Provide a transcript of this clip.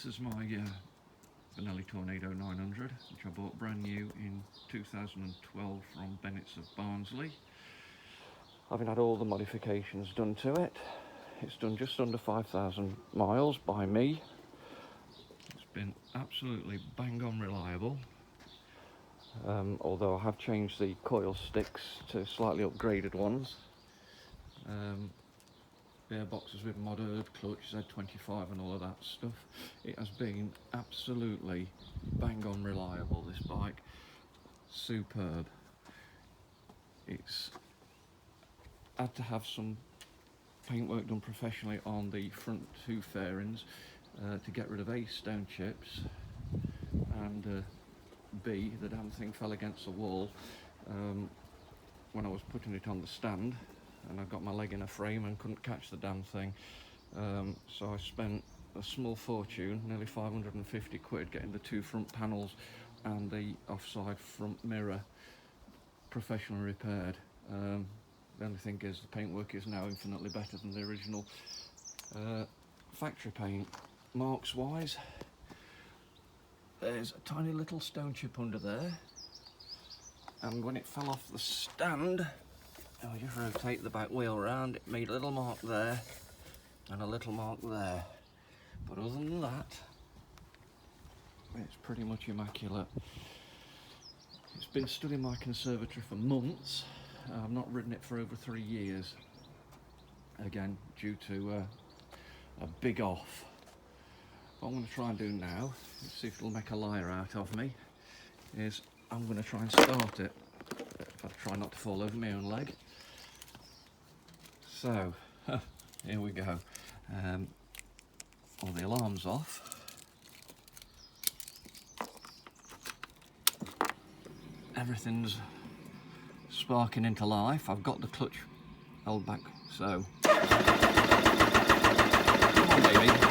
This is my Benelli Tornado 900, which I bought brand new in 2012 from Bennett's of Barnsley. Having had all the modifications done to it, it's done just under 5,000 miles by me. It's been absolutely bang on reliable, although I have changed the coil sticks to slightly upgraded ones. Gearboxes with modded clutch, Z25 and all of that stuff. It has been absolutely bang on reliable, this bike. Superb. It's had to have some paintwork done professionally on the front two fairings to get rid of A, stone chips, and B, the damn thing fell against the wall when I was putting it on the stand, and I got my leg in a frame and couldn't catch the damn thing. So I spent a small fortune, nearly 550 quid, getting the two front panels and the offside front mirror professionally repaired. The only thing is the paintwork is now infinitely better than the original factory paint. Marks wise, there's a tiny little stone chip under there, and when it fell off the stand, I'll just rotate the back wheel around, it made a little mark there and a little mark there, but other than that it's pretty much immaculate. It's been stood in my conservatory for months. I've not ridden it for over 3 years, again due to a big off. What I'm going to try and do now, let's see if it'll make a liar out of me, is I'm going to try and start it. I'll try not to fall over my own leg. So, here we go. All the alarm's off. Everything's sparking into life. I've got the clutch held back, so come on baby.